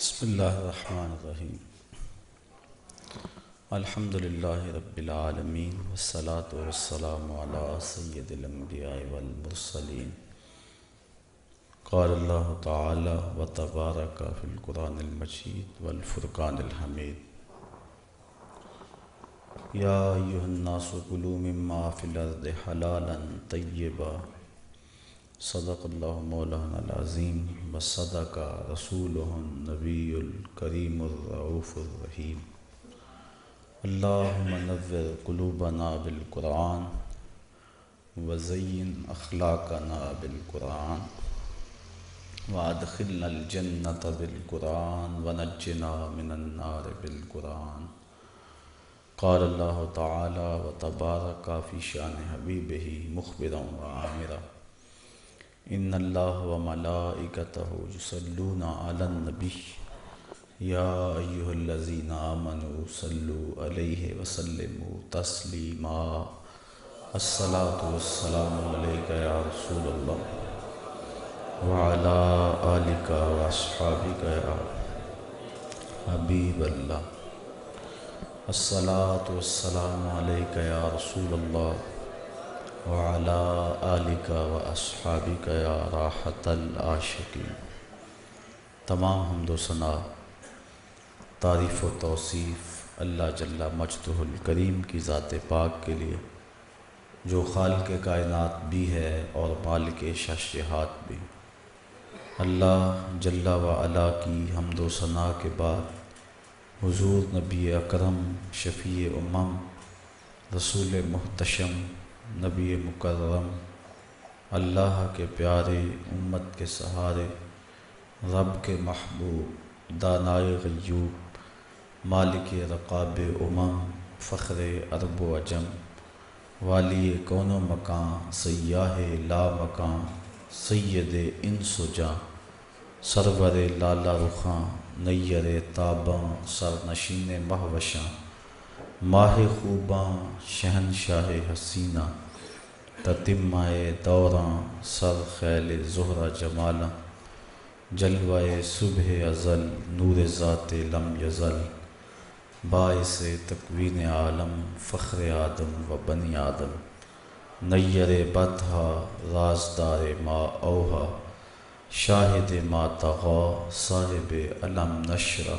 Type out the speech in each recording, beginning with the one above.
بسم اللہ الرحمن الرحیم الحمد للہ رب العالمین والصلاة والسلام علی سید الانبیاء والمرسلین قال اللہ تعالی وتبارک فی القرآن المجید والفرقان الحمید یا ایہا الناس کلوا مما فی الارض حلالا طیبا صدق اللہ مولانا العظیم وصدق رسولہ النبی الکریم الرؤوف الرحیم اللہم نور قلوبنا بالقرآن وزین اخلاقنا بالقرآن وادخلنا الجنۃ بالقرآن ونجنا من النار بالقرآن قال اللہ تعالی وتبارک فی شان حبیبہ مخبرا وعامرا ان اللہ وملائکتہ یصلون علی النبی یا ایہا الذین آمنوا صلوا علیہ وسلموا تسلیما الصلاة والسلام علیک یا رسول اللہ وعلی آلک واصحابک یا حبیب اللہ الصلاة والسلام علیک یا رسول اللہ وعلى آلک واصحابک یا راحت العاشقین۔ تمام حمد و ثنا، تعریف و توصیف اللہ جل مجدہ الکریم کی ذات پاک کے لیے، جو خالق کائنات بھی ہے اور مالک ششہات بھی۔ اللہ جل وعلا کی حمد و ثنا کے بعد حضور نبی اکرم شفیع امم رسول محتشم نبی مکرم، اللہ کے پیارے، امت کے سہارے، رب کے محبوب، دانائے غیوب، مالک رقاب امم، فخر عرب و عجم، والی کون و مکان، سیاہ لا مکان، سید انس و جاں، سرور لالا رخاں، نیر تاباں، سرنشین مہوشاں، ماہ خوباں، شہنشاہ حسینہ، تتمہ دوراں، سر خیل زہرہ جمالاں، جلوہ صبح ازل، نور ذات لم یزل، باعث تکوین عالم، فخر آدم و بنی آدم، نیر بطحہ، رازدار ما اوہا، شاہد ما طغا، صاحب علم نشرہ،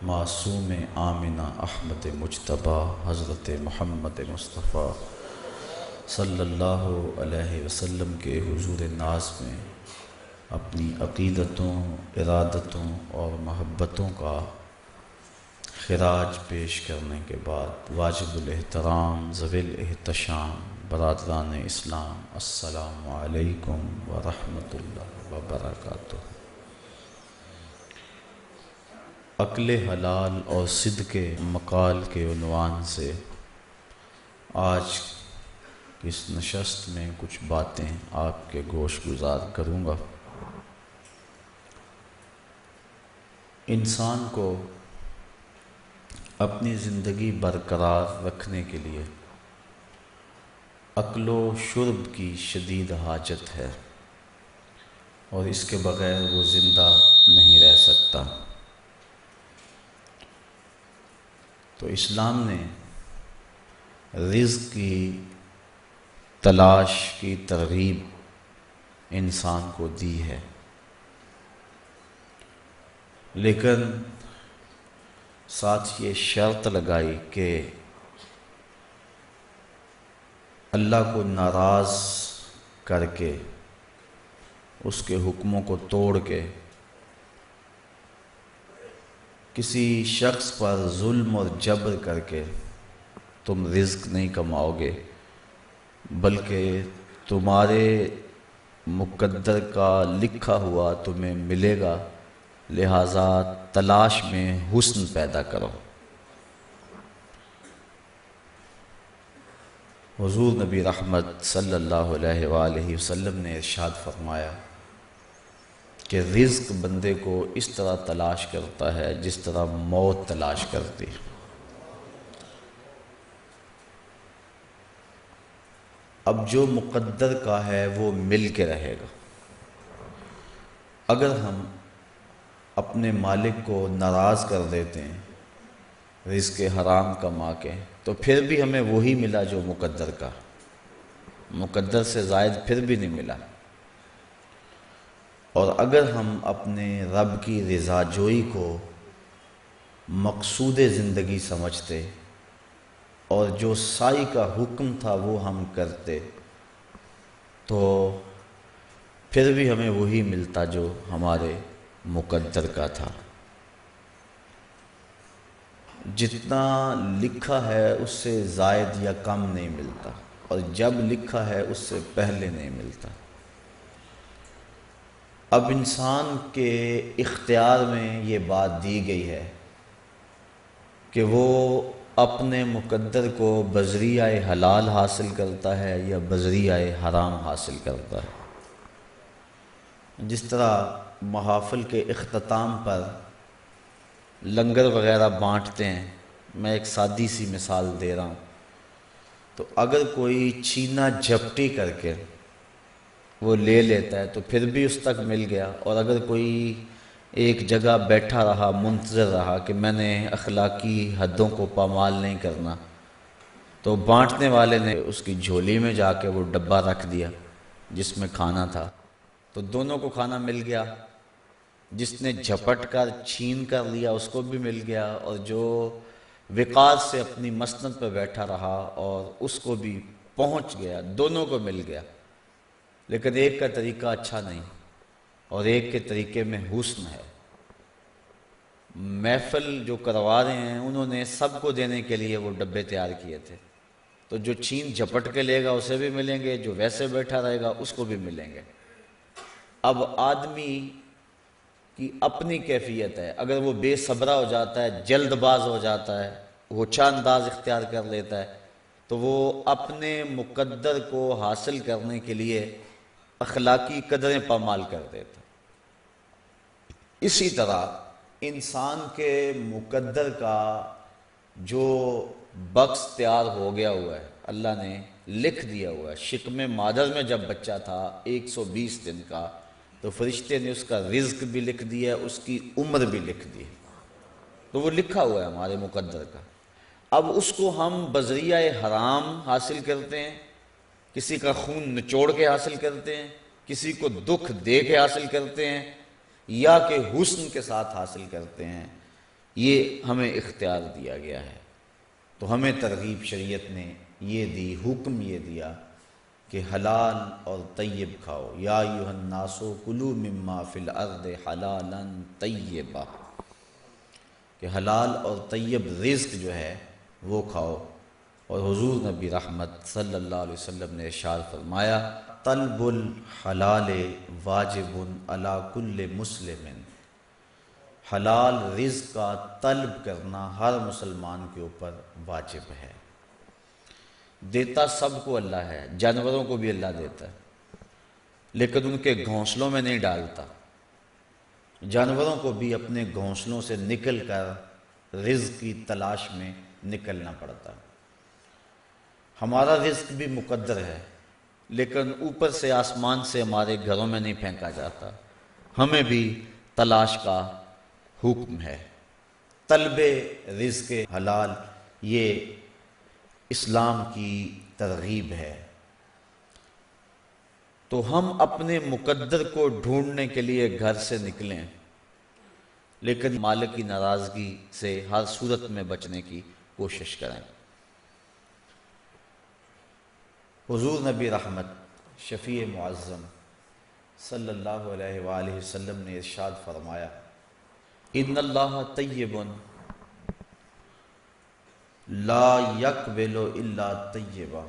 معصوم آمنہ احمد مجتبیٰ، حضرت محمد مصطفیٰ صلی اللہ علیہ وسلم کے حضور ناز میں اپنی عقیدتوں، ارادتوں اور محبتوں کا خراج پیش کرنے کے بعد واجب الاحترام ذوی الاحتشام برادران اسلام، السلام علیکم ورحمۃ اللہ وبرکاتہ۔ عقل حلال اور صدق مقال کے عنوان سے آج اس نشست میں کچھ باتیں آپ کے گوش گزار کروں گا۔ انسان کو اپنی زندگی برقرار رکھنے کے لیے اکل و شرب کی شدید حاجت ہے، اور اس کے بغیر وہ زندہ نہیں رہ سکتا۔ تو اسلام نے رزق کی تلاش کی ترغیب انسان کو دی ہے، لیکن ساتھ یہ شرط لگائی کہ اللہ کو ناراض کر کے، اس کے حکموں کو توڑ کے، کسی شخص پر ظلم اور جبر کر کے تم رزق نہیں کماؤ گے، بلکہ تمہارے مقدر کا لکھا ہوا تمہیں ملے گا، لہٰذا تلاش میں حسن پیدا کرو۔ حضور نبی رحمت صلی اللہ علیہ وآلہ وسلم نے ارشاد فرمایا کہ رزق بندے کو اس طرح تلاش کرتا ہے جس طرح موت تلاش کرتی۔ اب جو مقدر کا ہے وہ مل کے رہے گا۔ اگر ہم اپنے مالک کو ناراض کر دیتے ہیں رزق حرام کما کے، تو پھر بھی ہمیں وہی ملا جو مقدر کا، مقدر سے زائد پھر بھی نہیں ملا۔ اور اگر ہم اپنے رب کی رضا جوئی کو مقصود زندگی سمجھتے اور جو سائی کا حکم تھا وہ ہم کرتے، تو پھر بھی ہمیں وہی ملتا جو ہمارے مقدر کا تھا۔ جتنا لکھا ہے اس سے زائد یا کم نہیں ملتا، اور جب لکھا ہے اس سے پہلے نہیں ملتا۔ اب انسان کے اختیار میں یہ بات دی گئی ہے کہ وہ اپنے مقدر کو بذریعہ حلال حاصل کرتا ہے یا بذریعہ حرام حاصل کرتا ہے۔ جس طرح محافل کے اختتام پر لنگر وغیرہ بانٹتے ہیں، میں ایک سادی سی مثال دے رہا ہوں، تو اگر کوئی چھینا جھپٹی کر کے وہ لے لیتا ہے تو پھر بھی اس تک مل گیا، اور اگر کوئی ایک جگہ بیٹھا رہا منتظر رہا کہ میں نے اخلاقی حدوں کو پامال نہیں کرنا، تو بانٹنے والے نے اس کی جھولی میں جا کے وہ ڈبہ رکھ دیا جس میں کھانا تھا، تو دونوں کو کھانا مل گیا۔ جس نے جھپٹ کر چھین کر لیا اس کو بھی مل گیا، اور جو وقار سے اپنی مسند پہ بیٹھا رہا اور اس کو بھی پہنچ گیا، دونوں کو مل گیا۔ لیکن ایک کا طریقہ اچھا نہیں اور ایک کے طریقے میں حسن ہے۔ محفل جو کروا رہے ہیں انہوں نے سب کو دینے کے لیے وہ ڈبے تیار کیے تھے، تو جو چھین جھپٹ کے لے گا اسے بھی ملیں گے، جو ویسے بیٹھا رہے گا اس کو بھی ملیں گے۔ اب آدمی کی اپنی کیفیت ہے، اگر وہ بے صبرا ہو جاتا ہے، جلد باز ہو جاتا ہے، ہوچا انداز اختیار کر لیتا ہے، تو وہ اپنے مقدر کو حاصل کرنے کے لیے اخلاقی قدریں پامال کر دیتا ہے۔ اسی طرح انسان کے مقدر کا جو بکس تیار ہو گیا ہوا ہے، اللہ نے لکھ دیا ہوا ہے۔ شکم مادر میں جب بچہ تھا 120 دن کا، تو فرشتے نے اس کا رزق بھی لکھ دیا، اس کی عمر بھی لکھ دی، تو وہ لکھا ہوا ہے ہمارے مقدر کا۔ اب اس کو ہم بذریعہ حرام حاصل کرتے ہیں، کسی کا خون نچوڑ کے حاصل کرتے ہیں، کسی کو دکھ دے کے حاصل کرتے ہیں، یا کہ حسن کے ساتھ حاصل کرتے ہیں، یہ ہمیں اختیار دیا گیا ہے۔ تو ہمیں ترغیب شریعت نے یہ دی، حکم یہ دیا کہ حلال اور طیب کھاؤ، یا ایھا الناس کلوا مما فی الارض حلالا طیبا، کہ حلال اور طیب رزق جو ہے وہ کھاؤ۔ اور حضور نبی رحمت صلی اللہ علیہ وسلم نے ارشاد فرمایا، طلب الحلال واجب علی کل مسلم، حلال رزق کا طلب کرنا ہر مسلمان کے اوپر واجب ہے۔ دیتا سب کو اللہ ہے، جانوروں کو بھی اللہ دیتا ہے، لیکن ان کے گھونسلوں میں نہیں ڈالتا۔ جانوروں کو بھی اپنے گھونسلوں سے نکل کر رزق کی تلاش میں نکلنا پڑتا ہے۔ ہمارا رزق بھی مقدر ہے، لیکن اوپر سے آسمان سے ہمارے گھروں میں نہیں پھینکا جاتا، ہمیں بھی تلاش کا حکم ہے۔ طلب رزق حلال یہ اسلام کی ترغیب ہے۔ تو ہم اپنے مقدر کو ڈھونڈنے کے لیے گھر سے نکلیں، لیکن مالک کی ناراضگی سے ہر صورت میں بچنے کی کوشش کریں۔ حضور نبی رحمت شفیع معظم صلی اللہ علیہ وآلہ وسلم نے ارشاد فرمایا، ان اللہ طیب لا یقبل الا طیبا،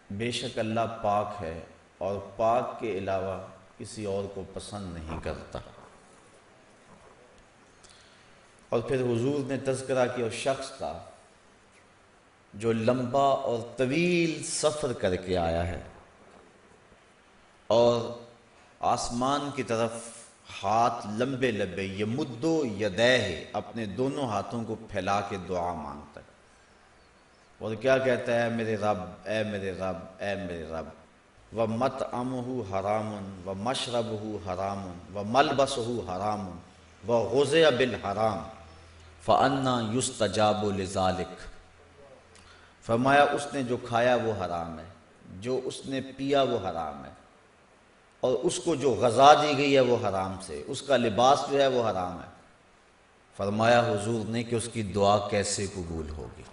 بے شک اللہ پاک ہے اور پاک کے علاوہ کسی اور کو پسند نہیں کرتا۔ اور پھر حضور نے تذکرہ کیا اس شخص کا جو لمبا اور طویل سفر کر کے آیا ہے اور آسمان کی طرف ہاتھ لمبے لمبے یمدو یدیہ، اپنے دونوں ہاتھوں کو پھیلا کے دعا مانگتا ہے، اور کیا کہتا ہے، میرے رب، اے میرے رب، اے میرے رب۔ وَمَطْعَمُهُ حَرَامٌ وَمَشْرَبُهُ حَرَامٌ وَمَلْبَسُهُ حَرَامٌ وَغُذِيَ بِالْحَرَامِ فَأَنَّى يُسْتَجَابُ لِذَلِكَ۔ فرمایا اس نے جو کھایا وہ حرام ہے، جو اس نے پیا وہ حرام ہے، اور اس کو جو غذا دی گئی ہے وہ حرام سے، اس کا لباس جو ہے وہ حرام ہے۔ فرمایا حضور نے کہ اس کی دعا کیسے قبول ہوگی؟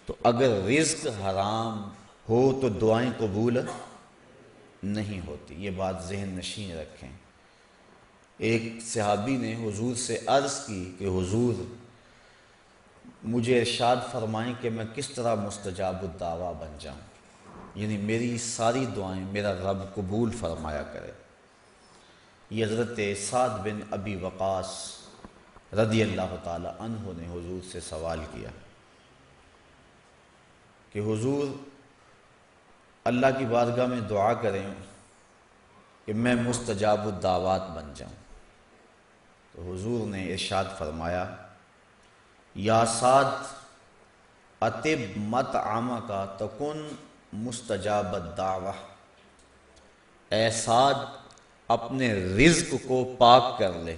تو اگر رزق حرام ہو تو دعائیں قبول نہیں ہوتی، یہ بات ذہن نشین رکھیں۔ ایک صحابی نے حضور سے عرض کی کہ حضور مجھے ارشاد فرمائیں کہ میں کس طرح مستجاب الدعویٰ بن جاؤں، یعنی میری ساری دعائیں میرا رب قبول فرمایا کرے۔ یہ حضرت سعد بن ابی وقاص رضی اللہ تعالی عنہ نے حضور سے سوال کیا کہ حضور اللہ کی بارگاہ میں دعا کریں کہ میں مستجاب الدعوات بن جاؤں۔ تو حضور نے ارشاد فرمایا یا سعد اطب مطعمک تکن مستجاب الدعوہ، اے سعد اپنے رزق کو پاک کر لے،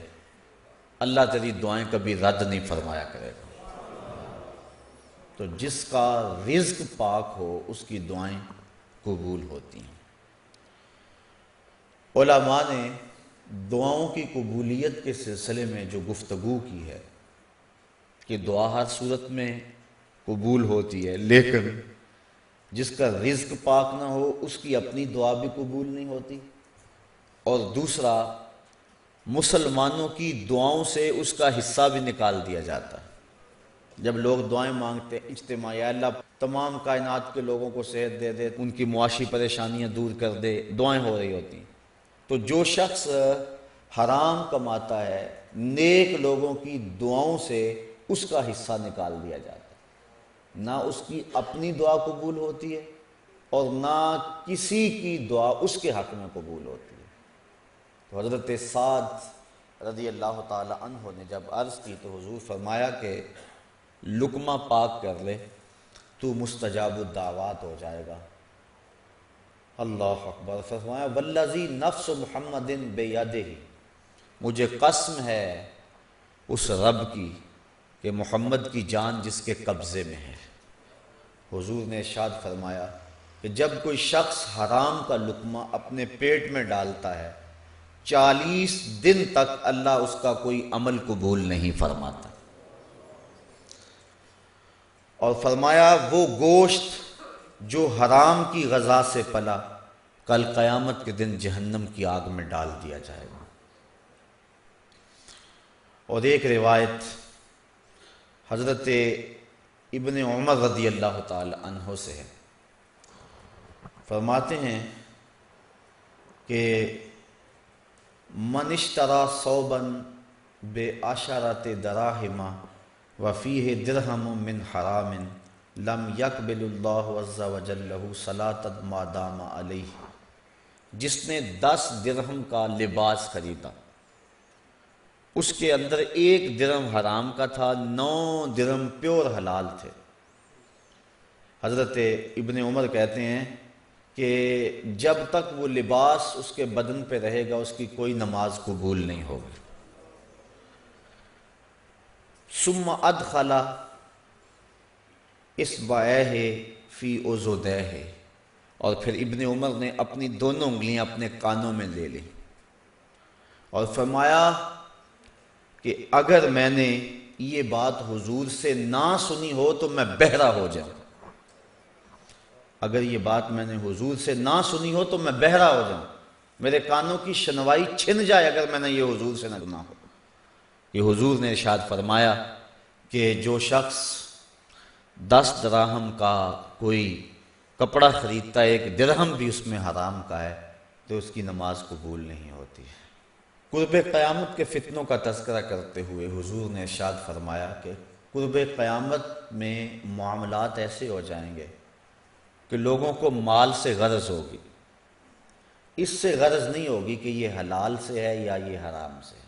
اللہ تیری دعائیں کبھی رد نہیں فرمایا کرے گا۔ تو جس کا رزق پاک ہو اس کی دعائیں قبول ہوتی ہیں۔ علماء نے دعاؤں کی قبولیت کے سلسلے میں جو گفتگو کی ہے کہ دعا ہر صورت میں قبول ہوتی ہے، لیکن جس کا رزق پاک نہ ہو اس کی اپنی دعا بھی قبول نہیں ہوتی، اور دوسرا مسلمانوں کی دعاؤں سے اس کا حصہ بھی نکال دیا جاتا ہے۔ جب لوگ دعائیں مانگتے ہیں اجتماع، یا اللہ تمام کائنات کے لوگوں کو صحت دے دے، ان کی معاشی پریشانیاں دور کر دے، دعائیں ہو رہی ہوتی ہیں، تو جو شخص حرام کماتا ہے نیک لوگوں کی دعاؤں سے اس کا حصہ نکال دیا جاتا ہے، نہ اس کی اپنی دعا قبول ہوتی ہے اور نہ کسی کی دعا اس کے حق میں قبول ہوتی ہے۔ تو حضرت سعد رضی اللہ تعالی عنہ نے جب عرض کی تو حضور فرمایا کہ لقمہ پاک کر لے تو مستجاب الدعوات ہو جائے گا۔ اللہ اکبر۔ فرمایا والذی نفس محمد بیدہ، مجھے قسم ہے اس رب کی کہ محمد کی جان جس کے قبضے میں ہے۔ حضور نے ارشاد فرمایا کہ جب کوئی شخص حرام کا لقمہ اپنے پیٹ میں ڈالتا ہے 40 دن تک اللہ اس کا کوئی عمل قبول نہیں فرماتا، اور فرمایا وہ گوشت جو حرام کی غذا سے پلا کل قیامت کے دن جہنم کی آگ میں ڈال دیا جائے گا۔ اور ایک روایت حضرت ابن عمر رضی اللہ تعالی عنہ سے ہے، فرماتے ہیں کہ من اشترى ثوبا بعشرة دراہم وفیہ درہم من حرام لم یقبل اللہ عز وجل له صلاۃ ما دام علیہ، جس نے 10 درہم کا لباس خریدا، اس کے اندر 1 درہم حرام کا تھا، 9 درہم پیور حلال تھے۔ حضرت ابن عمر کہتے ہیں کہ جب تک وہ لباس اس کے بدن پہ رہے گا اس کی کوئی نماز قبول نہیں ہوگی۔ ثم ادخل اصبعیہ فی اذنیہ، اور پھر ابن عمر نے اپنی دونوں انگلیاں اپنے کانوں میں لے لی اور فرمایا کہ اگر میں نے یہ بات حضور سے نہ سنی ہو تو میں بہرا ہو جاؤں، اگر یہ بات میں نے حضور سے نہ سنی ہو تو میں بہرا ہو جاؤں، میرے کانوں کی شنوائی چھن جائے اگر میں نے یہ حضور سے نہ سنا ہو۔ کہ حضور نے ارشاد فرمایا کہ جو شخص 10 دراہم کا کوئی کپڑا خریدتا ہے، 1 درہم بھی اس میں حرام کا ہے، تو اس کی نماز قبول نہیں ہوتی ہے۔ قرب قیامت کے فتنوں کا تذکرہ کرتے ہوئے حضور نے ارشاد فرمایا کہ قرب قیامت میں معاملات ایسے ہو جائیں گے کہ لوگوں کو مال سے غرض ہوگی، اس سے غرض نہیں ہوگی کہ یہ حلال سے ہے یا یہ حرام سے ہے۔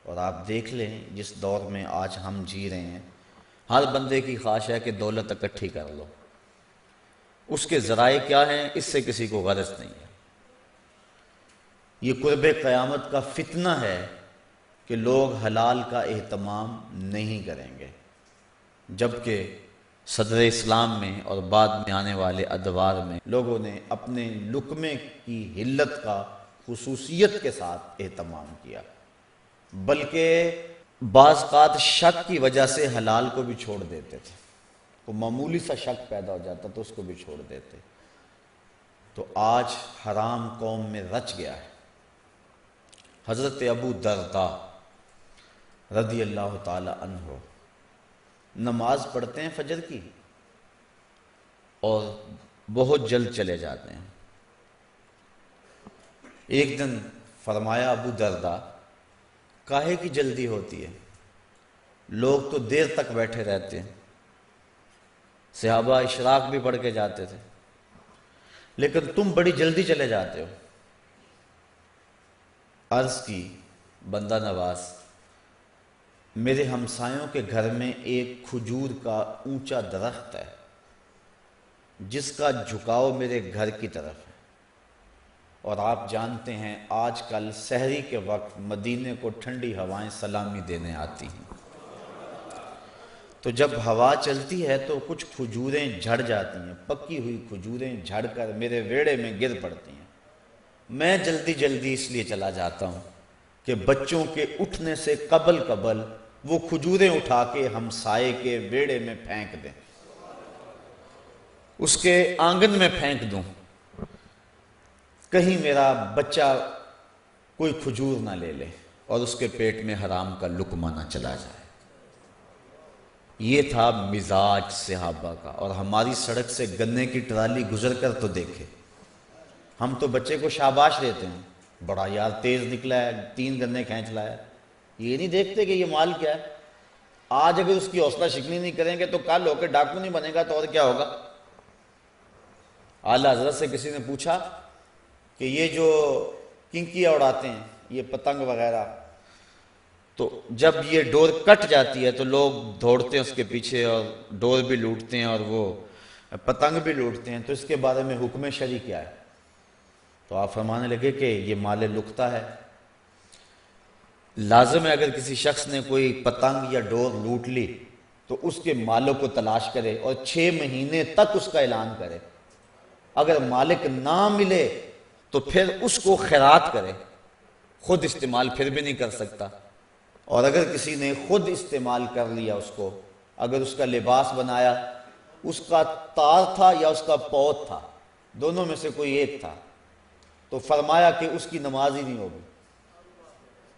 اور آپ دیکھ لیں جس دور میں آج ہم جی رہے ہیں، ہر بندے کی خواہش ہے کہ دولت اکٹھی کر لو، اس کے ذرائع کیا ہیں، اس سے کسی کو غرض نہیں ہے۔ یہ قرب قیامت کا فتنہ ہے کہ لوگ حلال کا اہتمام نہیں کریں گے، جبکہ صدر اسلام میں اور بعد میں آنے والے ادوار میں لوگوں نے اپنے لقمے کی حلت کا خصوصیت کے ساتھ اہتمام کیا، بلکہ بعض اوقات شک کی وجہ سے حلال کو بھی چھوڑ دیتے تھے۔ کوئی معمولی سا شک پیدا ہو جاتا تو اس کو بھی چھوڑ دیتے۔ تو آج حرام قوم میں رچ گیا ہے۔ حضرت ابو درداء رضی اللہ تعالی عنہ نماز پڑھتے ہیں فجر کی اور بہت جلد چلے جاتے ہیں۔ ایک دن فرمایا ابو درداء کاہے کی جلدی ہوتی ہے، لوگ تو دیر تک بیٹھے رہتے ہیں، صحابہ اشراق بھی پڑھ کے جاتے تھے، لیکن تم بڑی جلدی چلے جاتے ہو۔ عرض کی بندہ نواز، میرے ہمسایوں کے گھر میں ایک کھجور کا اونچا درخت ہے جس کا جھکاؤ میرے گھر کی طرف ہے، اور آپ جانتے ہیں آج کل سحری کے وقت مدینے کو ٹھنڈی ہوائیں سلامی دینے آتی ہیں، تو جب ہوا چلتی ہے تو کچھ کھجوریں جھڑ جاتی ہیں، پکی ہوئی کھجوریں جھڑ کر میرے ویڑے میں گر پڑتی ہیں۔ میں جلدی جلدی اس لیے چلا جاتا ہوں کہ بچوں کے اٹھنے سے قبل وہ کھجوریں اٹھا کے ہمسائے کے ویڑے میں پھینک دیں، اس کے آنگن میں پھینک دوں، کہیں میرا بچہ کوئی کھجور نہ لے لے اور اس کے پیٹ میں حرام کا لقمہ نہ چلا جائے۔ یہ تھا مزاج صحابہ کا۔ اور ہماری سڑک سے گنے کی ٹرالی گزر کر تو دیکھے، ہم تو بچے کو شاباش دیتے ہیں، بڑا یار تیز نکلا ہے، 3 گنے کھینچ لایا۔ یہ نہیں دیکھتے کہ یہ مال کیا ہے۔ آج اگر اس کی حوصلہ شکنی نہیں کریں گے تو کل ہو کے ڈاکو نہیں بنے گا تو اور کیا ہوگا۔ اعلیٰ حضرت سے کسی نے پوچھا کہ یہ جو کنکیاں اڑاتے ہیں، یہ پتنگ وغیرہ، تو جب یہ ڈور کٹ جاتی ہے تو لوگ دوڑتے ہیں اس کے پیچھے اور ڈور بھی لوٹتے ہیں اور وہ پتنگ بھی لوٹتے ہیں، تو اس کے بارے میں حکم شرعی کیا ہے؟ تو آپ فرمانے لگے کہ یہ مال لقطہ ہے، لازم ہے اگر کسی شخص نے کوئی پتنگ یا ڈور لوٹ لی تو اس کے مالوں کو تلاش کرے اور 6 مہینے تک اس کا اعلان کرے، اگر مالک نہ ملے تو پھر اس کو خیرات کرے، خود استعمال پھر بھی نہیں کر سکتا، اور اگر کسی نے خود استعمال کر لیا اس کو، اگر اس کا لباس بنایا، اس کا تار تھا یا اس کا پوت تھا، دونوں میں سے کوئی ایک تھا، تو فرمایا کہ اس کی نماز ہی نہیں ہوگی۔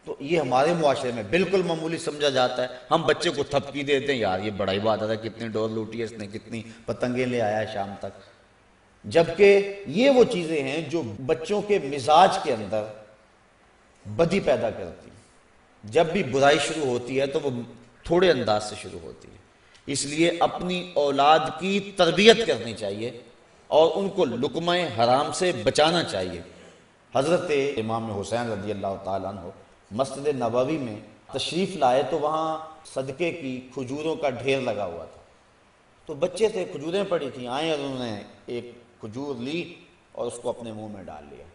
تو یہ ہمارے معاشرے میں بالکل معمولی سمجھا جاتا ہے، ہم بچے کو تھپکی دیتے ہیں، یار یہ بڑا ہی بات ہے، کتنی ڈور لوٹی ہے اس نے، کتنی پتنگیں لے آیا ہے شام تک، جبکہ یہ وہ چیزیں ہیں جو بچوں کے مزاج کے اندر بدی پیدا کرتی ہیں۔ جب بھی برائی شروع ہوتی ہے تو وہ تھوڑے انداز سے شروع ہوتی ہے، اس لیے اپنی اولاد کی تربیت کرنی چاہیے اور ان کو لقمہ حرام سے بچانا چاہیے۔ حضرت امام حسین رضی اللہ تعالیٰ عنہ مسجد نبوی میں تشریف لائے تو وہاں صدقے کی کھجوروں کا ڈھیر لگا ہوا تھا، تو بچے تھے، کھجوریں پڑی تھیں، آئے اور انہوں نے ایک کھجور لی اور اس کو اپنے منہ میں ڈال لیا۔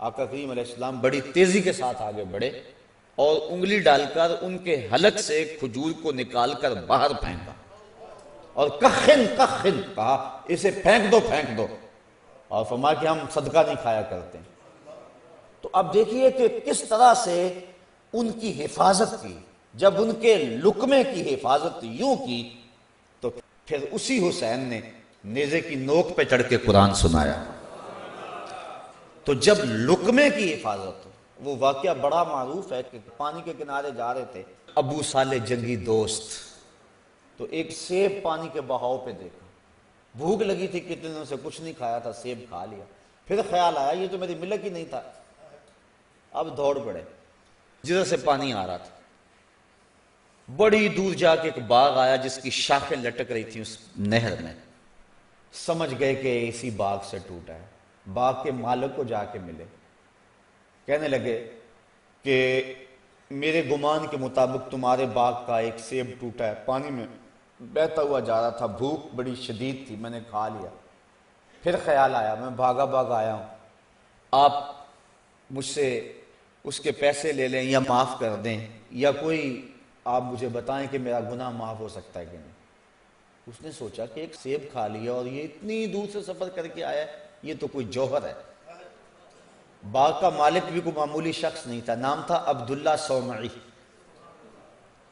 آقا کریم علیہ السلام بڑی تیزی کے ساتھ آگے بڑھے اور انگلی ڈال کر ان کے حلق سے کھجور کو نکال کر باہر پھینکا اور کخن کخن کہا، اسے پھینک دو، اور فرمایا کہ ہم صدقہ نہیں کھایا کرتے۔ تو اب دیکھیے کہ کس طرح سے ان کی حفاظت کی، جب ان کے لقمے کی حفاظت یوں کی تو پھر اسی حسین نے نیزے کی نوک پہ چڑھ کے قرآن سنایا۔ تو جب لقمے کی حفاظت، وہ واقعہ بڑا معروف ہے کہ پانی کے کنارے جا رہے تھے ابو صالح جنگی دوست، تو ایک سیب پانی کے بہاؤ پہ دیکھا، بھوک لگی تھی، کتنے دنوں سے کچھ نہیں کھایا تھا، سیب کھا لیا، پھر خیال آیا یہ تو میری ملک ہی نہیں تھا، اب دوڑ پڑے، جدھر سے پانی آ رہا تھا، بڑی دور جا کے ایک باغ آیا جس کی شاخیں لٹک رہی تھیں اس نہر میں، سمجھ گئے کہ اسی باغ سے ٹوٹا ہے، باغ کے مالک کو جا کے ملے، کہنے لگے کہ میرے گمان کے مطابق تمہارے باغ کا ایک سیب ٹوٹا ہے، پانی میں بہتا ہوا جا رہا تھا، بھوک بڑی شدید تھی، میں نے کھا لیا۔ پھر خیال آیا، میں بھاگا بھاگا آیا ہوں، آپ مجھ سے اس کے پیسے لے لیں یا معاف کر دیں، یا کوئی آپ مجھے بتائیں کہ میرا گناہ معاف ہو سکتا ہے کہ نہیں۔ اس نے سوچا کہ ایک سیب کھا لیا اور یہ اتنی دور سے سفر کر کے آیا ہے، یہ تو کوئی جوہر ہے۔ باغ کا مالک بھی کوئی معمولی شخص نہیں تھا، نام تھا عبداللہ صومعی۔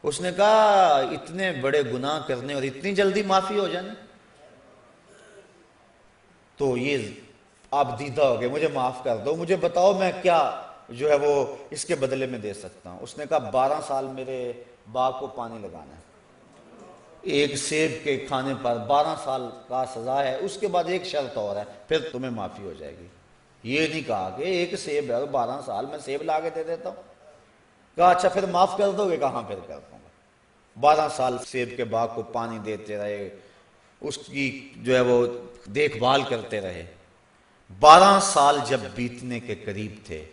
اس نے کہا اتنے بڑے گناہ کرنے اور اتنی جلدی معافی ہو جانے، تو یہ آپ دیدہ ہو گئے، مجھے معاف کر دو، مجھے بتاؤ میں کیا جو ہے وہ اس کے بدلے میں دے سکتا ہوں۔ اس نے کہا 12 سال میرے باغ کو پانی لگانا ہے، ایک سیب کے کھانے پر 12 سال کا سزا ہے، اس کے بعد ایک شرط اور ہے، پھر تمہیں معافی ہو جائے گی۔ یہ نہیں کہا کہ ایک سیب ہے اور 12 سال میں سیب لا کے دے دیتا ہوں۔ کہا اچھا پھر معاف کر دو گے؟ کہاں پھر کر دوں گا۔ 12 سال سیب کے باغ کو پانی دیتے رہے، اس کی جو ہے وہ دیکھ بھال کرتے رہے۔ 12 سال جب بیتنے کے قریب تھے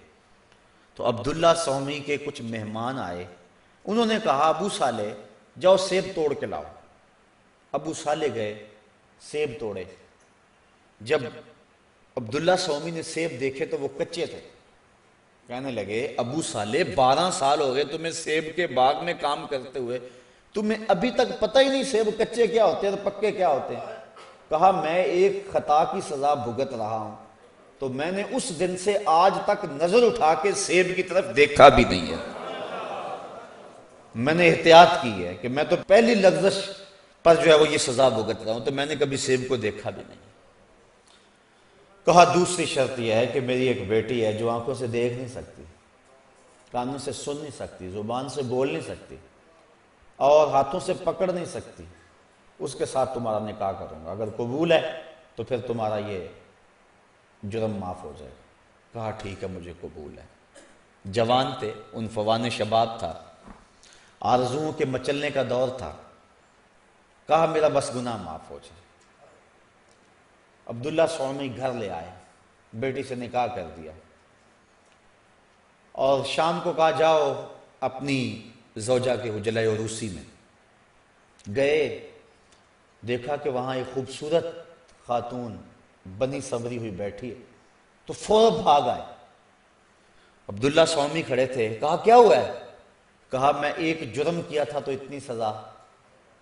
تو عبداللہ صومی کے کچھ مہمان آئے، انہوں نے کہا ابو صالح جاؤ سیب توڑ کے لاؤ۔ ابو صالح گئے، سیب توڑے۔ جب عبداللہ صومی نے سیب دیکھے تو وہ کچے تھے، کہنے لگے ابو صالح 12 سال ہو گئے تمہیں سیب کے باغ میں کام کرتے ہوئے، تمہیں ابھی تک پتہ ہی نہیں سیب کچے کیا ہوتے ہیں اور پکے کیا ہوتے ہیں۔ کہا میں ایک خطا کی سزا بھگت رہا ہوں، تو میں نے اس دن سے آج تک نظر اٹھا کے سیب کی طرف دیکھا بھی نہیں ہے۔ میں نے احتیاط کی ہے کہ میں تو پہلی لغزش پر جو ہے وہ یہ سزا بھگت رہا ہوں، تو میں نے کبھی سیب کو دیکھا بھی نہیں۔ کہا دوسری شرط یہ ہے کہ میری ایک بیٹی ہے جو آنکھوں سے دیکھ نہیں سکتی، کانوں سے سن نہیں سکتی، زبان سے بول نہیں سکتی اور ہاتھوں سے پکڑ نہیں سکتی، اس کے ساتھ تمہارا نکاح کروں گا، اگر قبول ہے تو پھر تمہارا یہ جرم معاف ہو جائے۔ کہا ٹھیک ہے مجھے قبول ہے۔ جوان تھے، عنفوان شباب تھا، آرزوؤں کے مچلنے کا دور تھا۔ کہا میرا بس گناہ معاف ہو جائے۔ عبداللہ صومی گھر لے آئے، بیٹی سے نکاح کر دیا، اور شام کو کہا جاؤ اپنی زوجہ کے حجلہ عروسی میں گئے۔ دیکھا کہ وہاں ایک خوبصورت خاتون بنی سنوری ہوئی بیٹھی ہے، تو فوراً بھاگ آئے۔ عبداللہ صومی کھڑے تھے، کہا کیا ہوا ہے؟ کہا میں ایک جرم کیا تھا تو اتنی سزا،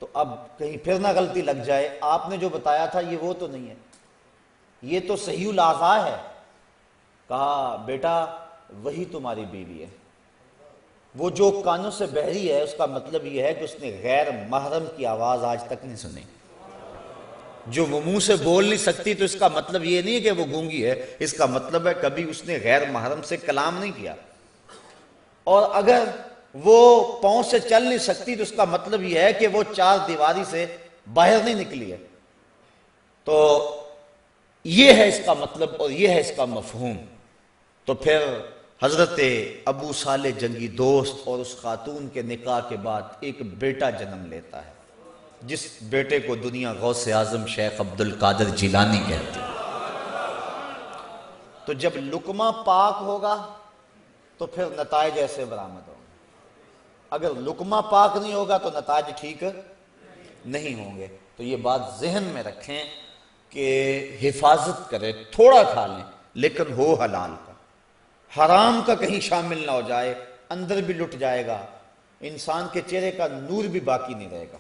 تو اب کہیں پھر نہ غلطی لگ جائے، آپ نے جو بتایا تھا یہ وہ تو نہیں ہے، یہ تو صحیح الاعضاء ہے۔ کہا بیٹا وہی تمہاری بیوی ہے، وہ جو کانوں سے بہری ہے اس کا مطلب یہ ہے کہ اس نے غیر محرم کی آواز آج تک نہیں سنی۔ جو وہ منہ سے بول نہیں سکتی تو اس کا مطلب یہ نہیں کہ وہ گونگی ہے، اس کا مطلب ہے کبھی اس نے غیر محرم سے کلام نہیں کیا۔ اور اگر وہ پاؤں سے چل نہیں سکتی تو اس کا مطلب یہ ہے کہ وہ چار دیواری سے باہر نہیں نکلی ہے۔ تو یہ ہے اس کا مطلب اور یہ ہے اس کا مفہوم۔ تو پھر حضرت ابو صالح جنگی دوست اور اس خاتون کے نکاح کے بعد ایک بیٹا جنم لیتا ہے، جس بیٹے کو دنیا غوث اعظم شیخ عبد القادر جیلانی کہتی ہے۔ تو جب لقمہ پاک ہوگا تو پھر نتائج ایسے برآمد ہوں گے، اگر لقمہ پاک نہیں ہوگا تو نتائج ٹھیک نہیں ہوں گے۔ تو یہ بات ذہن میں رکھیں کہ حفاظت کریں، تھوڑا کھا لیں لیکن ہو حلال کا، حرام کا کہیں شامل نہ ہو جائے، اندر بھی لٹ جائے گا، انسان کے چہرے کا نور بھی باقی نہیں رہے گا،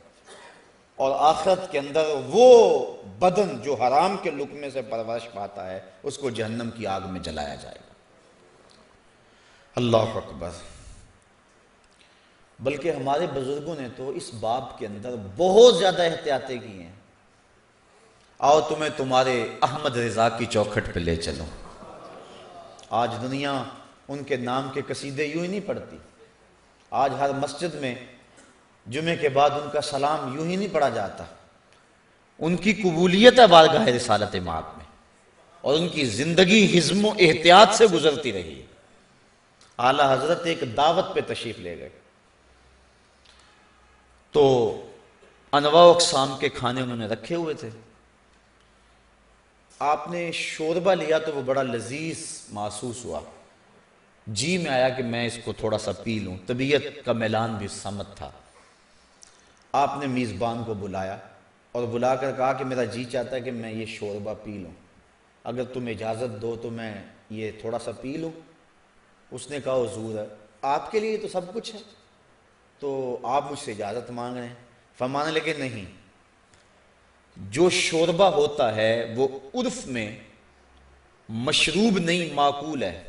اور آخرت کے اندر وہ بدن جو حرام کے لقمے سے پرورش پاتا ہے اس کو جہنم کی آگ میں جلایا جائے گا۔ اللہ اکبر۔ بلکہ ہمارے بزرگوں نے تو اس باب کے اندر بہت زیادہ احتیاطیں کی ہیں۔ آؤ تمہیں تمہارے احمد رضا کی چوکھٹ پہ لے چلو۔ آج دنیا ان کے نام کے قصیدے یوں ہی نہیں پڑھتی، آج ہر مسجد میں جمعے کے بعد ان کا سلام یوں ہی نہیں پڑھا جاتا۔ ان کی قبولیت ہے بارگاہ رسالت مآب میں، اور ان کی زندگی حزم و احتیاط سے گزرتی رہی ہے۔ اعلیٰ حضرت ایک دعوت پہ تشریف لے گئے تو انواع و اقسام کے کھانے انہوں نے رکھے ہوئے تھے۔ آپ نے شوربہ لیا تو وہ بڑا لذیذ محسوس ہوا، جی میں آیا کہ میں اس کو تھوڑا سا پی لوں، طبیعت کا میلان بھی سمت تھا۔ آپ نے میزبان کو بلایا اور بلا کر کہا کہ میرا جی چاہتا ہے کہ میں یہ شوربہ پی لوں۔ اگر تم اجازت دو تو میں یہ تھوڑا سا پی لوں۔ اس نے کہا حضور آپ کے لیے تو سب کچھ ہے، تو آپ مجھ سے اجازت مانگ رہے ہیں۔ فرمانے لگے نہیں، جو شوربہ ہوتا ہے وہ عرف میں مشروب نہیں معقول ہے،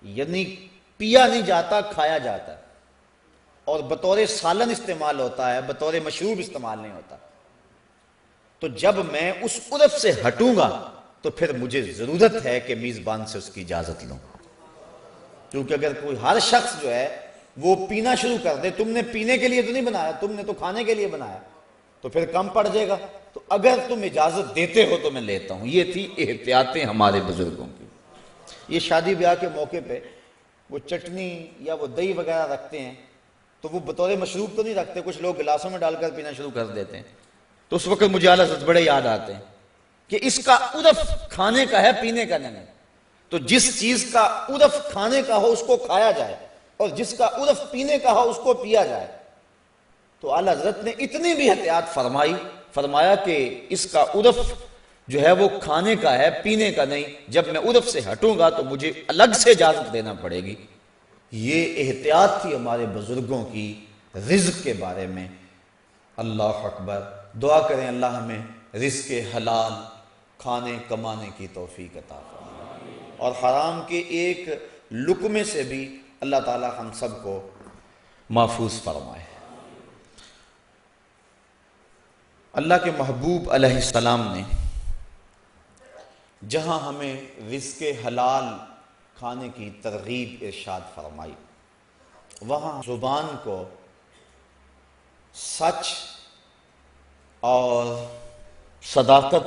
یعنی پیا نہیں جاتا، کھایا جاتا ہے، اور بطور سالن استعمال ہوتا ہے، بطور مشروب استعمال نہیں ہوتا۔ تو جب میں اس عرف سے ہٹوں گا تو پھر مجھے ضرورت ہے کہ میزبان سے اس کی اجازت لوں، کیونکہ اگر کوئی ہر شخص جو ہے وہ پینا شروع کر دے، تم نے پینے کے لیے تو نہیں بنایا، تم نے تو کھانے کے لیے بنایا، تو پھر کم پڑ جائے گا۔ تو اگر تم اجازت دیتے ہو تو میں لیتا ہوں۔ یہ تھی احتیاطیں ہمارے بزرگوں کی۔ یہ شادی بیاہ کے موقع پہ وہ چٹنی یا وہ دہی وغیرہ رکھتے ہیں تو وہ بطور مشروب تو نہیں رکھتے، کچھ لوگ گلاسوں میں ڈال کر پینا شروع کر دیتے ہیں۔ تو اس وقت مجھے اعلیٰ حضرت بڑے یاد آتے ہیں کہ اس کا عرف کھانے کا ہے، پینے کا نہیں ہے۔ تو جس چیز کا عرف کھانے کا ہو اس کو کھایا جائے، اور جس کا عرف پینے کا ہو اس کو پیا جائے۔ تو اعلیٰ حضرت نے اتنی بھی احتیاط فرمایا کہ اس کا عرف جو ہے وہ کھانے کا ہے، پینے کا نہیں۔ جب میں عرف سے ہٹوں گا تو مجھے الگ سے اجازت دینا پڑے گی۔ یہ احتیاط تھی ہمارے بزرگوں کی رزق کے بارے میں۔ اللہ اکبر۔ دعا کریں اللہ ہمیں رزق حلال کھانے کمانے کی توفیق عطا فرمائے، اور حرام کے ایک لقمے سے بھی اللہ تعالی ہم سب کو محفوظ فرمائے۔ اللہ کے محبوب علیہ السلام نے جہاں ہمیں رزق حلال کھانے کی ترغیب ارشاد فرمائی، وہاں زبان کو سچ اور صداقت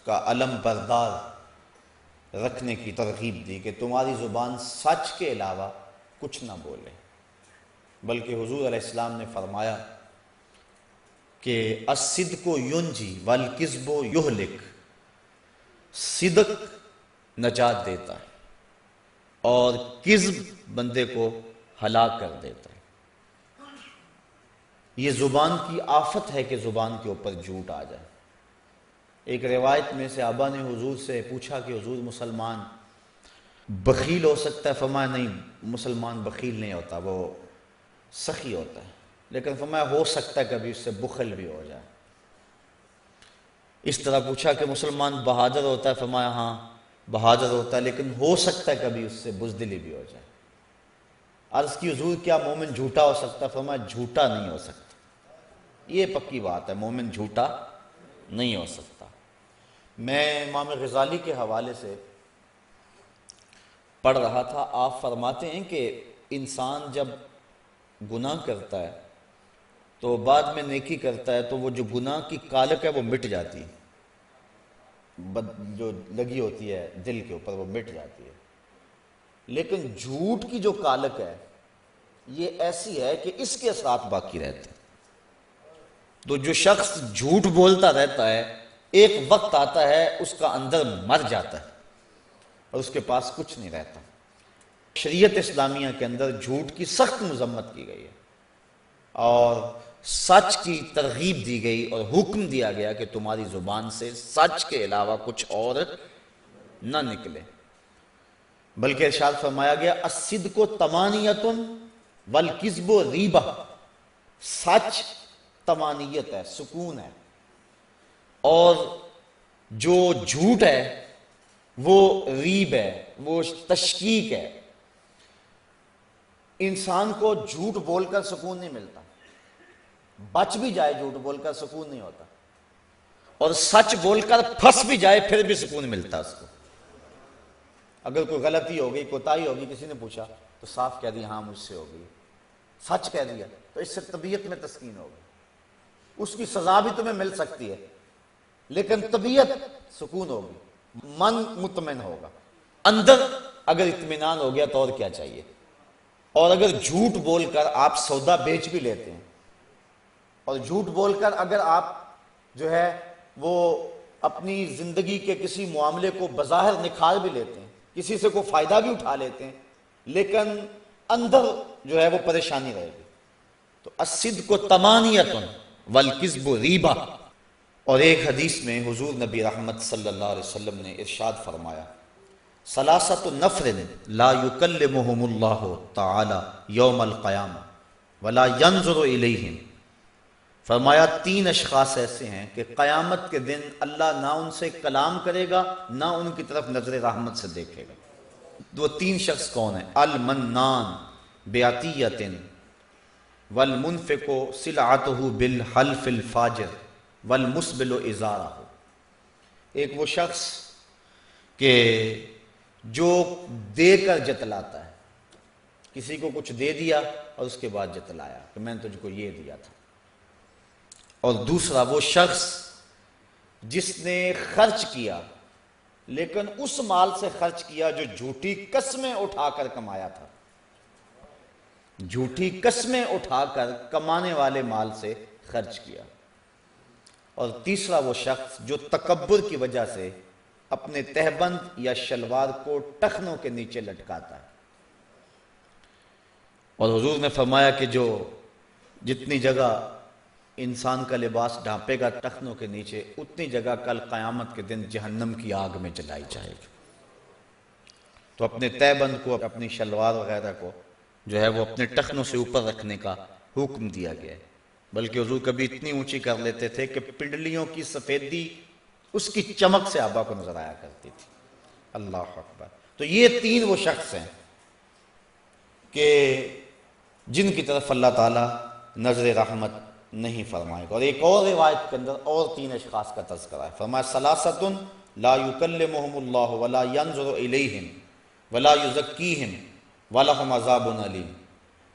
کا علم بردار رکھنے کی ترغیب دی کہ تمہاری زبان سچ کے علاوہ کچھ نہ بولے۔ بلکہ حضور علیہ السلام نے فرمایا کہ الصدق ینجی والکذب یہلک، صدق نجات دیتا ہے اور کذب بندے کو ہلاک کر دیتا ہے۔ یہ زبان کی آفت ہے کہ زبان کے اوپر جھوٹ آ جائے۔ ایک روایت میں صحابہ نے حضور سے پوچھا کہ حضور مسلمان بخیل ہو سکتا ہے؟ فرمایا نہیں، مسلمان بخیل نہیں ہوتا، وہ سخی ہوتا ہے۔ لیکن فرمایا ہو سکتا ہے کبھی اس سے بخل بھی ہو جائے۔ اس طرح پوچھا کہ مسلمان بہادر ہوتا ہے؟ فرمایا ہاں بہادر ہوتا ہے، لیکن ہو سکتا ہے کبھی اس سے بزدلی بھی ہو جائے۔ عرض کی حضور کیا مومن جھوٹا ہو سکتا ہے؟ فرمایا جھوٹا نہیں ہو سکتا، یہ پکی بات ہے، مومن جھوٹا نہیں ہو سکتا۔ میں امام غزالی کے حوالے سے پڑھ رہا تھا، آپ فرماتے ہیں کہ انسان جب گناہ کرتا ہے تو بعد میں نیکی کرتا ہے تو وہ جو گناہ کی کالک ہے وہ مٹ جاتی ہے، جو لگی ہوتی ہے دل کے اوپر وہ مٹ جاتی ہے۔ لیکن جھوٹ کی جو کالک ہے یہ ایسی ہے کہ اس کے اثرات باقی رہتے ہیں۔ تو جو شخص جھوٹ بولتا رہتا ہے ایک وقت آتا ہے اس کا اندر مر جاتا ہے اور اس کے پاس کچھ نہیں رہتا۔ شریعت اسلامیہ کے اندر جھوٹ کی سخت مذمت کی گئی ہے اور سچ کی ترغیب دی گئی اور حکم دیا گیا کہ تمہاری زبان سے سچ کے علاوہ کچھ اور نہ نکلے۔ بلکہ ارشاد فرمایا گیا الصدق طمانیۃ والکذب ریبہ، سچ طمانیت ہے، سکون ہے، اور جو جھوٹ ہے وہ ریب ہے، وہ تشکیک ہے۔ انسان کو جھوٹ بول کر سکون نہیں ملتا، بچ بھی جائے جھوٹ بول کر سکون نہیں ہوتا، اور سچ بول کر پھنس بھی جائے پھر بھی سکون ملتا اس کو۔ اگر کوئی غلطی ہو گئی، کوتاہی ہوگی، کسی نے پوچھا تو صاف کہہ دیا ہاں مجھ سے ہو گئی، سچ کہہ دیا تو اس سے طبیعت میں تسکین ہوگی۔ اس کی سزا بھی تمہیں مل سکتی ہے لیکن طبیعت سکون ہوگی، من مطمئن ہوگا، اندر اگر اطمینان ہو گیا تو اور کیا چاہیے۔ اور اگر جھوٹ بول کر آپ سودا بیچ بھی لیتے ہیں، اور جھوٹ بول کر اگر آپ جو ہے وہ اپنی زندگی کے کسی معاملے کو بظاہر نکھار بھی لیتے ہیں، کسی سے کوئی فائدہ بھی اٹھا لیتے ہیں، لیکن اندر جو ہے وہ پریشانی رہے گی۔ تو الصدق طمانیۃ والکذب ریبہ، اور ایک حدیث میں حضور نبی رحمت صلی اللہ علیہ وسلم نے ارشاد فرمایا، ثلاثۃ نفر لا یکلمہم اللہ تعالی یوم القیامہ ولا ینظر الیہم، فرمایا 3 اشخاص ایسے ہیں کہ قیامت کے دن اللہ نہ ان سے کلام کرے گا نہ ان کی طرف نظر رحمت سے دیکھے گا۔ وہ 3 شخص کون ہیں؟ المنان بعطیۃ والمنفق سلعتہ بالحلف الفاجر والمسبل ازارہ۔ ایک وہ شخص کہ جو دے کر جتلاتا ہے، کسی کو کچھ دے دیا اور اس کے بعد جتلایا کہ میں نے تجھ کو یہ دیا تھا۔ اور دوسرا وہ شخص جس نے خرچ کیا لیکن اس مال سے خرچ کیا جو جھوٹی قسمیں اٹھا کر کمایا تھا، جھوٹی قسمیں اٹھا کر کمانے والے مال سے خرچ کیا۔ اور تیسرا وہ شخص جو تکبر کی وجہ سے اپنے تہبند یا شلوار کو ٹخنوں کے نیچے لٹکاتا ہے۔ اور حضور نے فرمایا کہ جو جتنی جگہ انسان کا لباس ڈھانپے گا ٹخنوں کے نیچے، اتنی جگہ کل قیامت کے دن جہنم کی آگ میں جلائی جائے گی۔ تو اپنے تہبند کو، اپنی شلوار وغیرہ کو جو ہے وہ اپنے ٹخنوں سے اوپر رکھنے کا حکم دیا گیا ہے۔ بلکہ حضور کبھی اتنی اونچی کر لیتے تھے کہ پنڈلیوں کی سفیدی اس کی چمک سے آبا کو نظر آیا کرتی تھی۔ اللہ اکبر۔ تو یہ 3 وہ شخص ہیں کہ جن کی طرف اللہ تعالیٰ نظر رحمت نہیں فرمائے گا۔ اور ایک اور روایت کے اندر اور 3 اشخاص کا تذکرہ ہے، فرمایا ثلاثۃ لا یکلمہم اللہ ولا ینظر الیہم ولا یزکیہم ولہم عذاب علیم۔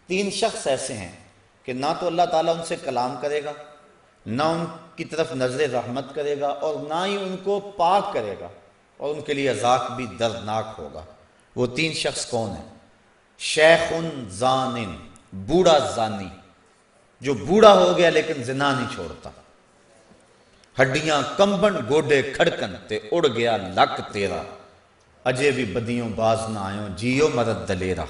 3 شخص ایسے ہیں کہ نہ تو اللہ تعالیٰ ان سے کلام کرے گا، نہ ان کی طرف نظر رحمت کرے گا، اور نہ ہی ان کو پاک کرے گا، اور ان کے لیے عذاب بھی دردناک ہوگا۔ وہ 3 شخص کون ہیں؟ شیخ زان، بوڑھا زانی، جو بوڑھا ہو گیا لیکن زنا نہیں چھوڑتا، ہڈیاں کمبن گوڈے کھڑکن تے اڑ گیا لک تیرا، اجے بھی بدیوں باز نہ آئوں جیو مرد دلیرا۔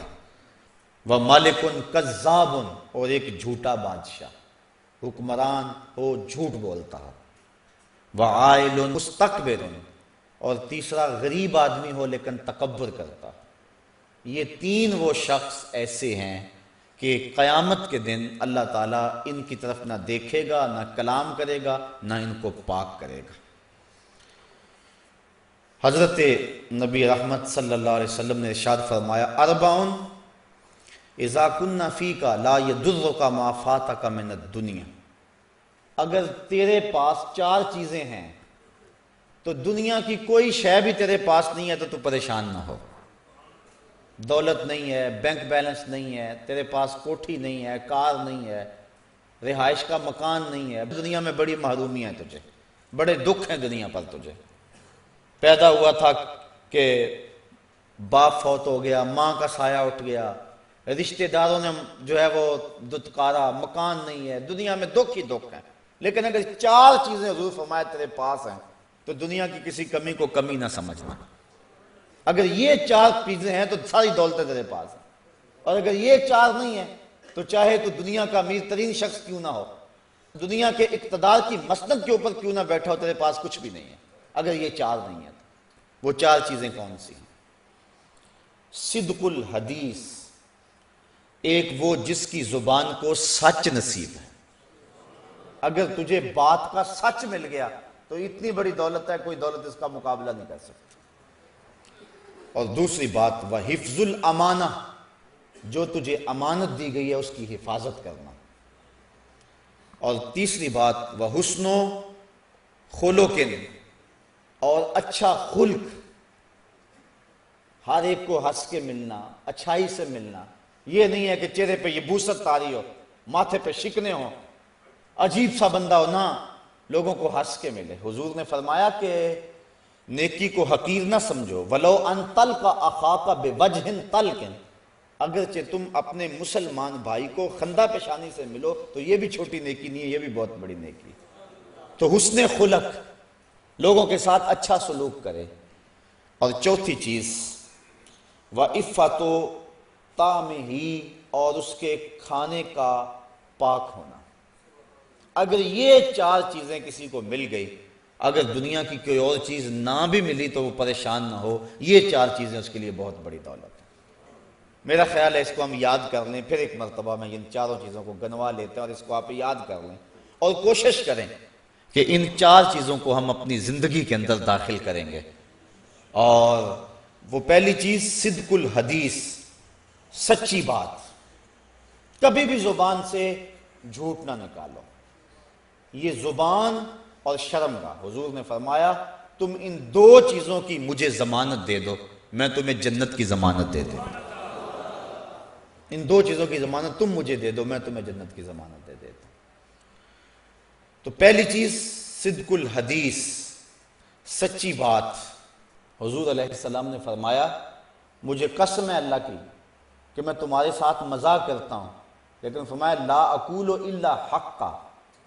وہ مالکن کذاب، اور ایک جھوٹا بادشاہ، حکمران ہو جھوٹ بولتا ہو۔ وہ عائل مستکبر، اور تیسرا غریب آدمی ہو لیکن تکبر کرتا۔ یہ 3 وہ شخص ایسے ہیں کہ قیامت کے دن اللہ تعالیٰ ان کی طرف نہ دیکھے گا، نہ کلام کرے گا، نہ ان کو پاک کرے گا۔ حضرت نبی رحمت صلی اللہ علیہ وسلم نے ارشاد فرمایا، اربعٌ اذا کن فیک لا یضرک ما فاتک من الدنیا۔ اگر تیرے پاس 4 چیزیں ہیں تو دنیا کی کوئی شے بھی تیرے پاس نہیں ہے تو پریشان نہ ہو۔ دولت نہیں ہے، بینک بیلنس نہیں ہے، تیرے پاس کوٹھی نہیں ہے، کار نہیں ہے، رہائش کا مکان نہیں ہے، دنیا میں بڑی محرومی ہے تجھے، بڑے دکھ ہیں دنیا پر تجھے۔ پیدا ہوا تھا کہ باپ فوت ہو گیا، ماں کا سایہ اٹھ گیا، رشتہ داروں نے جو ہے وہ دتکارا، مکان نہیں ہے، دنیا میں دکھ ہی دکھ ہیں۔ لیکن اگر 4 چیزیں حضور فرمایا تیرے پاس ہیں تو دنیا کی کسی کمی کو کمی نہ سمجھنا۔ اگر یہ 4 چیزیں ہیں تو ساری دولتیں تیرے پاس ہیں، اور اگر یہ 4 نہیں ہیں تو چاہے تو دنیا کا امیر ترین شخص کیوں نہ ہو، دنیا کے اقتدار کی مسند کے اوپر کیوں نہ بیٹھا ہو، تیرے پاس کچھ بھی نہیں ہے اگر یہ 4 نہیں ہیں تو۔ وہ 4 چیزیں کون سی ہیں؟ صدق الحدیث، ایک وہ جس کی زبان کو سچ نصیب ہے۔ اگر تجھے بات کا سچ مل گیا تو اتنی بڑی دولت ہے، کوئی دولت اس کا مقابلہ نہیں کر سکتی۔ اور دوسری بات، وہ حفظ الامانہ، جو تجھے امانت دی گئی ہے اس کی حفاظت کرنا۔ اور تیسری بات، وہ حسن و خلق، اور اچھا خلق، ہر ایک کو ہنس کے ملنا، اچھائی سے ملنا۔ یہ نہیں ہے کہ چہرے پہ یہ بوسط طاری ہو، ماتھے پہ شکنے ہوں، عجیب سا بندہ ہو، نہ، لوگوں کو ہنس کے ملے۔ حضور نے فرمایا کہ نیکی کو حقیر نہ سمجھو، وَلَوْ أَن تَلْقَ أَخَاكَ بِوَجْهٍ طَلْقٍ، اگرچہ تم اپنے مسلمان بھائی کو خندہ پیشانی سے ملو تو یہ بھی چھوٹی نیکی نہیں ہے، یہ بھی بہت بڑی نیکی۔ تو حسن خلق، لوگوں کے ساتھ اچھا سلوک کرے۔ اور چوتھی چیز، وَإِفَّةُ طَعْمِهِ، اور اس کے کھانے کا پاک ہونا۔ اگر یہ چار چیزیں کسی کو مل گئی، اگر دنیا کی کوئی اور چیز نہ بھی ملی تو وہ پریشان نہ ہو، یہ چار چیزیں اس کے لیے بہت بڑی دولت ہے۔ میرا خیال ہے اس کو ہم یاد کر لیں، پھر ایک مرتبہ میں ان چاروں چیزوں کو گنوا لیتے ہیں اور اس کو آپ یاد کر لیں اور کوشش کریں کہ ان چار چیزوں کو ہم اپنی زندگی کے اندر داخل کریں گے۔ اور وہ پہلی چیز صدق الحدیث، سچی بات، کبھی بھی زبان سے جھوٹ نہ نکالو۔ یہ زبان اور شرمگاہ، حضور نے فرمایا تم ان دو چیزوں کی مجھے ضمانت دے دو، میں تمہیں جنت کی ضمانت دے دوں۔ ان دو چیزوں کی ضمانت تم مجھے دے دو، میں تمہیں جنت کی ضمانت دے دیتا ہوں۔ تو پہلی چیز صدق الحدیث، سچی بات۔ حضور علیہ السلام نے فرمایا مجھے قسم ہے اللہ کی کہ میں تمہارے ساتھ مزاح کرتا ہوں، لیکن فرمایا لا اقول الا حقا،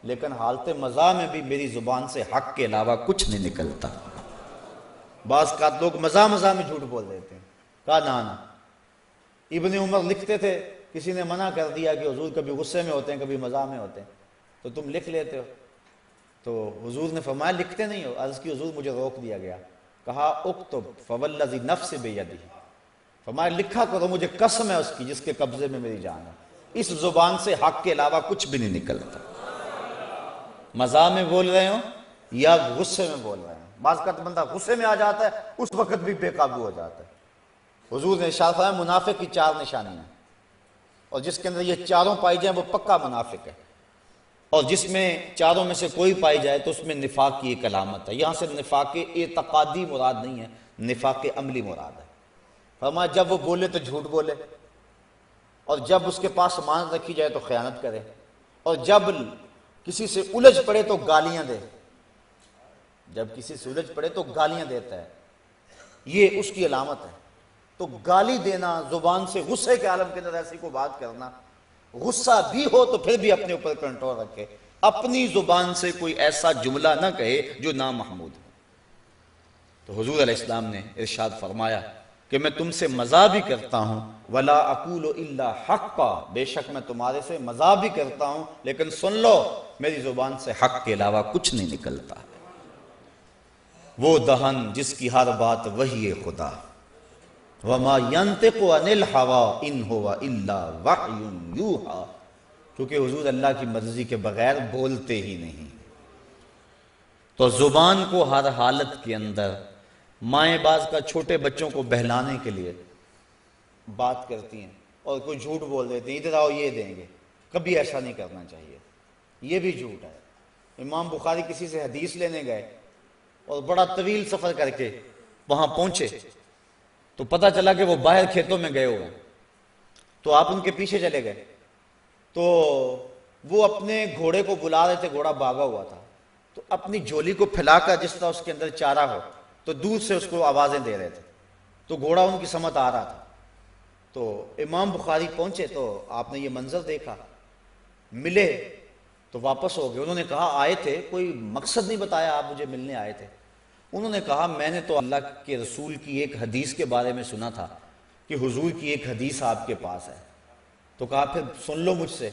لیکن حالت مزاح میں بھی میری زبان سے حق کے علاوہ کچھ نہیں نکلتا۔ بعض کا لوگ مزاح میں جھوٹ بول دیتے ہیں، کہا نانا۔ ابن عمر لکھتے تھے، کسی نے منع کر دیا کہ حضور کبھی غصے میں ہوتے ہیں کبھی مزاح میں ہوتے ہیں، تو تم لکھ لیتے ہو۔ تو حضور نے فرمایا لکھتے نہیں ہو؟ عرض کی حضور مجھے روک دیا گیا، کہا اکتب فوالذی نفس بیدہ، فرمایا لکھا کرو، مجھے قسم ہے اس کی جس کے قبضے میں میری جان ہے، اس زبان سے حق کے علاوہ کچھ بھی نہیں نکلتا۔ مزاح میں بول رہے ہوں یا غصے میں بول رہے ہیں، بعض کا بندہ غصے میں آ جاتا ہے اس وقت بھی بے قابو ہو جاتا ہے۔ حضور نے ارشاد فرمایا منافق کی چار نشانیاں، اور جس کے اندر یہ چاروں پائی جائیں وہ پکا منافق ہے، اور جس میں چاروں میں سے کوئی پائی جائے تو اس میں نفاق کی ایک علامت ہے۔ یہاں سے نفاق اعتقادی مراد نہیں ہے، نفاق عملی مراد ہے۔ فرمایا جب وہ بولے تو جھوٹ بولے، اور جب اس کے پاس امانت رکھی جائے تو خیانت کرے، اور جب کسی سے الجھ پڑے تو گالیاں دے، جب کسی سے الجھ پڑے تو گالیاں دیتا ہے، یہ اس کی علامت ہے۔ تو گالی دینا، زبان سے غصے کے عالم کے اندر ایسی کو بات کرنا، غصہ بھی ہو تو پھر بھی اپنے اوپر کنٹرول رکھے، اپنی زبان سے کوئی ایسا جملہ نہ کہے جو نامحمود ہو۔ تو حضور علیہ السلام نے ارشاد فرمایا کہ میں تم سے مزاح بھی کرتا ہوں ولا اقول الا حقا، بے شک میں تمہارے سے مزاح بھی کرتا ہوں لیکن سن لو میری زبان سے حق کے علاوہ کچھ نہیں نکلتا۔ وہ دہن جس کی ہر بات وحی خدا، وما ينطق عن الهوى ان هو الا وحی یوحی، کیونکہ حضور اللہ کی مرضی کے بغیر بولتے ہی نہیں۔ تو زبان کو ہر حالت کے اندر، مائیں بعض کا چھوٹے بچوں کو بہلانے کے لیے بات کرتی ہیں اور کوئی جھوٹ بول دیتے ہیں ادھر آؤ یہ دیں گے، کبھی ایسا نہیں کرنا چاہیے، یہ بھی جھوٹ ہے۔ امام بخاری کسی سے حدیث لینے گئے اور بڑا طویل سفر کر کے وہاں پہنچے تو پتہ چلا کہ وہ باہر کھیتوں میں گئے ہوئے، تو آپ ان کے پیچھے چلے گئے، تو وہ اپنے گھوڑے کو بلا رہے تھے، گھوڑا بھاگا ہوا تھا، تو اپنی جھولی کو پھیلا کر جس طرح اس کے اندر چارہ ہو تو دور سے اس کو آوازیں دے رہے تھے، تو گھوڑا ان کی سمت آ رہا تھا۔ تو امام بخاری پہنچے تو آپ نے یہ منظر دیکھا، ملے تو واپس ہو گئے۔ انہوں نے کہا آئے تھے، کوئی مقصد نہیں بتایا آپ مجھے ملنے آئے تھے؟ انہوں نے کہا میں نے تو اللہ کے رسول کی ایک حدیث کے بارے میں سنا تھا کہ حضور کی ایک حدیث آپ کے پاس ہے، تو کہا پھر سن لو مجھ سے۔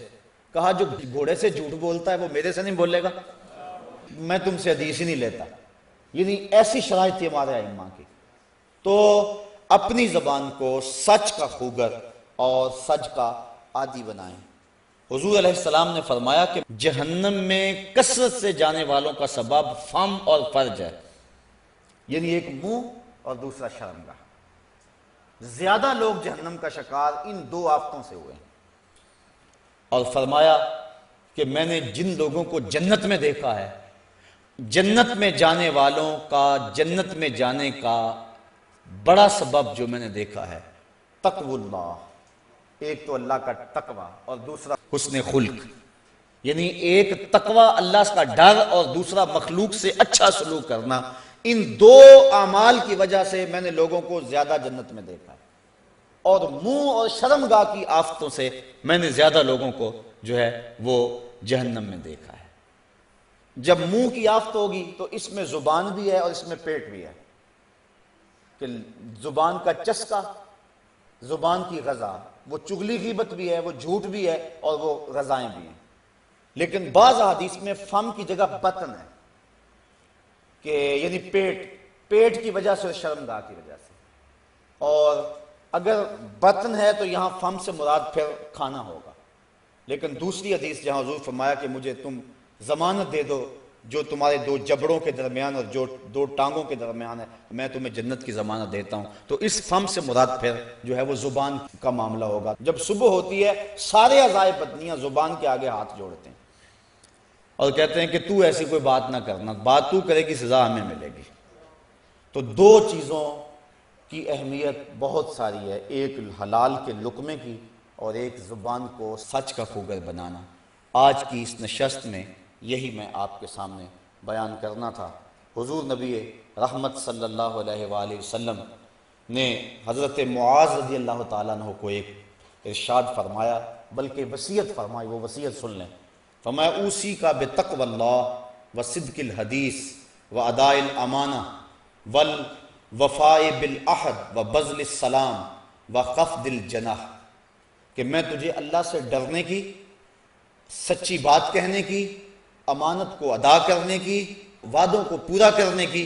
کہا جو گھوڑے سے جھوٹ بولتا ہے وہ میرے سے نہیں بولے گا، میں تم سے حدیث ہی نہیں لیتا۔ یعنی ایسی شرائط تھی ہمارے ائمہ کی۔ تو اپنی زبان کو سچ کا خوگر اور سچ کا عادی بنائیں۔ حضور علیہ السلام نے فرمایا کہ جہنم میں کثرت سے جانے والوں کا سبب فم اور فرج ہے، یعنی ایک منہ اور دوسرا شرمگاہ۔ زیادہ لوگ جہنم کا شکار ان دو آفتوں سے ہوئے ہیں، اور فرمایا کہ میں نے جن لوگوں کو جنت میں دیکھا ہے، جنت میں جانے والوں کا جنت میں جانے کا بڑا سبب جو میں نے دیکھا ہے تقوی اللہ، ایک تو اللہ کا تقوی اور دوسرا حسن خلق، یعنی ایک تقوی اللہ کا ڈر اور دوسرا مخلوق سے اچھا سلوک کرنا۔ ان دو اعمال کی وجہ سے میں نے لوگوں کو زیادہ جنت میں دیکھا ہے، اور منہ اور شرمگاہ کی آفتوں سے میں نے زیادہ لوگوں کو جو ہے وہ جہنم میں دیکھا ہے۔ جب منہ کی آفت ہوگی تو اس میں زبان بھی ہے اور اس میں پیٹ بھی ہے، کہ زبان کا چسکا، زبان کی غذا، وہ چغلی غیبت بھی ہے، وہ جھوٹ بھی ہے اور وہ غذائیں بھی ہیں۔ لیکن بعض احادیث میں فم کی جگہ بطن ہے، کہ یعنی پیٹ کی وجہ سے اور شرمگاہ کی وجہ سے، اور اگر بطن ہے تو یہاں فم سے مراد پھر کھانا ہوگا۔ لیکن دوسری حدیث جہاں حضور فرمایا کہ مجھے تم ضمانت دے دو جو تمہارے دو جبڑوں کے درمیان اور جو دو ٹانگوں کے درمیان ہے، میں تمہیں جنت کی ضمانت دیتا ہوں، تو اس فم سے مراد پھر جو ہے وہ زبان کا معاملہ ہوگا۔ جب صبح ہوتی ہے سارے اعضائے بدنیاں زبان کے آگے ہاتھ جوڑتے ہیں اور کہتے ہیں کہ تو ایسی کوئی بات نہ کرنا، بات تو کرے گی سزا ہمیں ملے گی۔ تو دو چیزوں کی اہمیت بہت ساری ہے، ایک حلال کے لقمے کی اور ایک زبان کو سچ کا خوگر بنانا۔ آج کی اس نشست میں یہی میں آپ کے سامنے بیان کرنا تھا۔ حضور نبی رحمت صلی اللہ علیہ وآلہ وسلم نے حضرت معاذ رضی اللہ تعالیٰ عنہ کو ایک ارشاد فرمایا، بلکہ وصیت فرمائی، وہ وصیت سن لیں۔ فرمایا اوصی کا بتقوی اللہ و صدق الحدیث و اداء الامانہ والوفاء بالعہد و بذل السلام و خفض الجناح، کہ میں تجھے اللہ سے ڈرنے کی، سچی بات کہنے کی، امانت کو ادا کرنے کی، وعدوں کو پورا کرنے کی،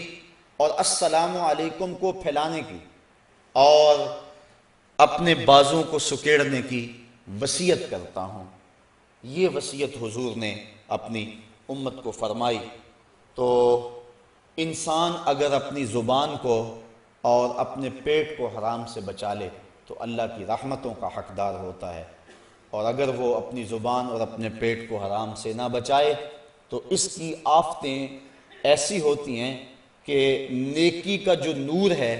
اور السلام علیکم کو پھیلانے کی، اور اپنے بازوں کو سکیڑنے کی وصیت کرتا ہوں۔ یہ وصیت حضور نے اپنی امت کو فرمائی۔ تو انسان اگر اپنی زبان کو اور اپنے پیٹ کو حرام سے بچا لے تو اللہ کی رحمتوں کا حقدار ہوتا ہے، اور اگر وہ اپنی زبان اور اپنے پیٹ کو حرام سے نہ بچائے تو اس کی آفتیں ایسی ہوتی ہیں کہ نیکی کا جو نور ہے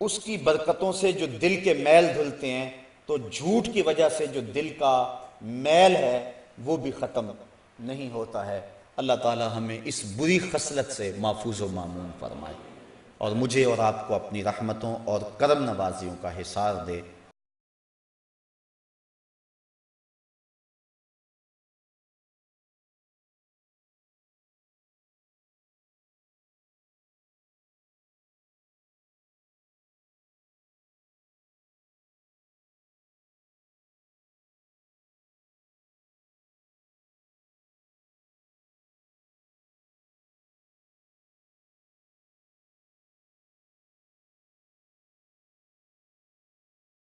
اس کی برکتوں سے جو دل کے میل دھلتے ہیں، تو جھوٹ کی وجہ سے جو دل کا میل ہے وہ بھی ختم نہیں ہوتا ہے۔ اللہ تعالی ہمیں اس بری خصلت سے محفوظ و مامون فرمائے، اور مجھے اور آپ کو اپنی رحمتوں اور کرم نوازیوں کا حصار دے۔